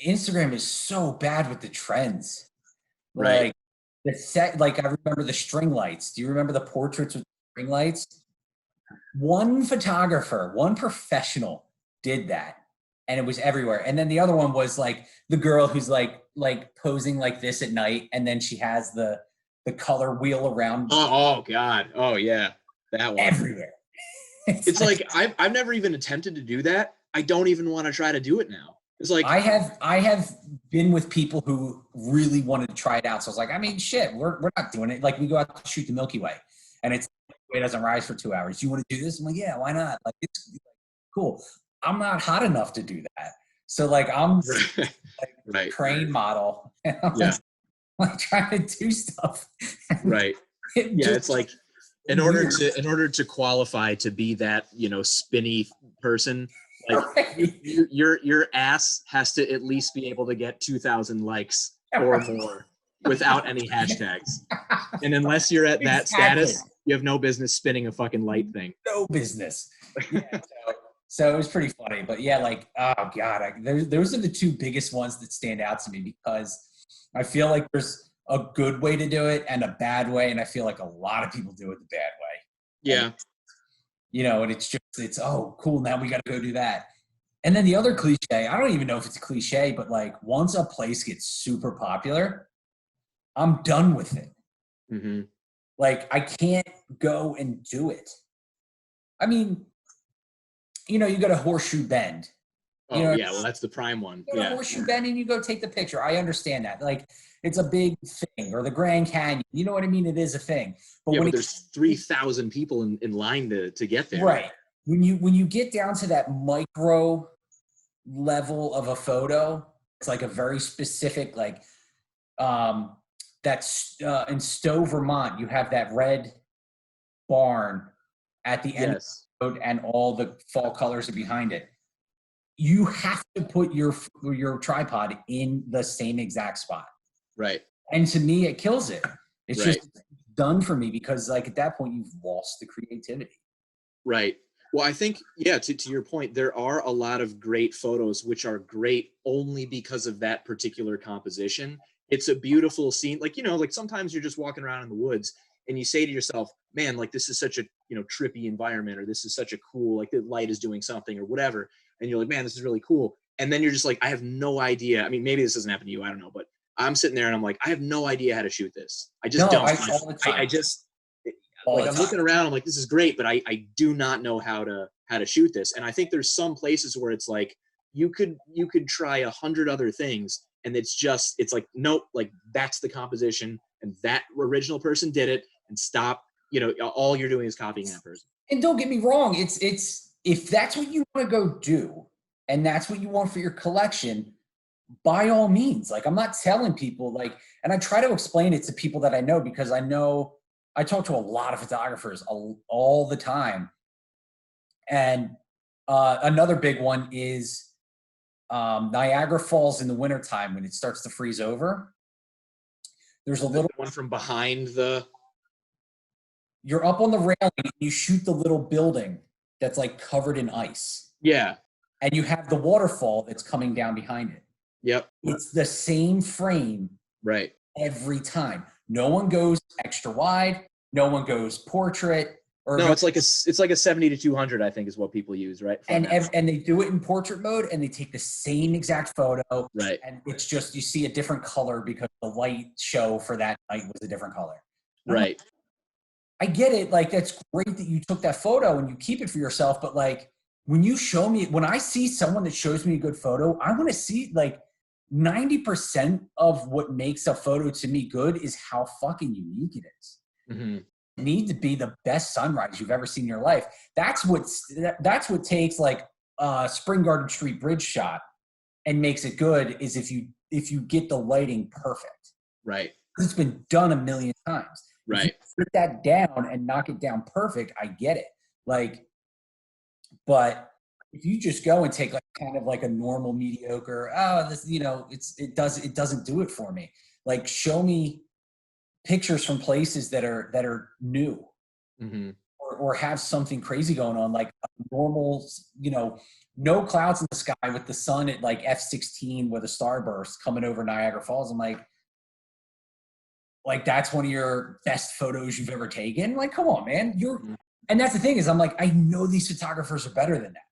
Instagram is so bad with the trends. Right. Like the set, like I remember the string lights. Do you remember the portraits with string lights? One photographer, one professional did that, and it was everywhere. And then the other one was like the girl who's like posing like this at night, and then she has the color wheel around Oh God. Oh yeah. That one. everywhere. It's like I've never even attempted to do that. I don't even want to try to do it now. It's like I have been with people who really wanted to try it out. So I was like, I mean, shit, we're not doing it. Like we go out to shoot the Milky Way, and it doesn't rise for 2 hours. You want to do this? I'm like, yeah, why not? Like it's cool. I'm not hot enough to do that. So like I'm right. crane model, and I'm Yeah. like trying to do stuff. Right. Yeah, it's like in order to qualify to be that, spinny person, like right. your ass has to at least be able to get 2,000 likes or more without any hashtags. And unless you're at that status, you have no business spinning a fucking light thing. No business. Yeah, so it was pretty funny. But yeah, like, oh God, those are the two biggest ones that stand out to me, because I feel like there's a good way to do it and a bad way. And I feel like a lot of people do it the bad way. Yeah. And, and it's, oh, cool. Now we got to go do that. And then the other cliche, I don't even know if it's a cliche, but like once a place gets super popular, I'm done with it. Mm-hmm. Like I can't go and do it. I mean, you go to Horseshoe Bend. Oh yeah, well that's the prime one. You go to Horseshoe Bend and you go take the picture. I understand that. Like it's a big thing. Or the Grand Canyon. You know what I mean? It is a thing. But when there's 3,000 people in line to get there. Right. When you get down to that micro level of a photo, it's like a very specific, like that's in Stowe, Vermont. You have that red barn at the end of the road, and all the fall colors are behind it. You have to put your tripod in the same exact spot. Right. And to me, it kills it. It's just done for me, because like at that point you've lost the creativity. Right. Well, I think, to your point, there are a lot of great photos which are great only because of that particular composition. It's a beautiful scene. Like, like sometimes you're just walking around in the woods and you say to yourself, man, like this is such a, trippy environment, or this is such a cool, like the light is doing something or whatever. And you're like, man, this is really cool. And then you're just like, I have no idea. I mean, maybe this doesn't happen to you. I don't know. But I'm sitting there and I'm like, I have no idea how to shoot this. I just don't. I just, like, I'm looking around. I'm like, this is great, but I do not know how to shoot this. And I think there's some places where it's like, you could try 100 other things. And it's like, nope, like that's the composition and that original person did it, and stop. All you're doing is copying that person. And don't get me wrong. It's if that's what you want to go do and that's what you want for your collection, by all means. Like I'm not telling people and I try to explain it to people that I know, because I talk to a lot of photographers all the time. And another big one is Niagara Falls in the wintertime when it starts to freeze over. There's a little one from behind you're up on the railing and you shoot the little building that's like covered in ice. Yeah. And you have the waterfall that's coming down behind it. Yep. It's the same frame. Right. Every time. No one goes extra wide. No one goes portrait. No, it's like a 70 to 200, I think, is what people use, right? And they do it in portrait mode, and they take the same exact photo. Right. And it's just, you see a different color because the light show for that night was a different color. Right. I get it. Like, that's great that you took that photo and you keep it for yourself. But like, when I see someone that shows me a good photo, I want to see like 90% of what makes a photo to me good is how fucking unique it is. Mm-hmm. It needs to be the best sunrise you've ever seen in your life. That's what takes like a Spring Garden Street Bridge shot and makes it good, is if you get the lighting perfect. Right. It's been done a million times. Right. If you put that down and knock it down perfect, I get it. Like, but if you just go and take like kind of like a normal mediocre, it doesn't do it for me. Like, show me pictures from places that are new, mm-hmm. or have something crazy going on, like a normal, you know, no clouds in the sky with the sun at like F16 with a starburst coming over Niagara Falls. I'm like that's one of your best photos you've ever taken. Like, come on, man. And that's the thing is I'm like, I know these photographers are better than that.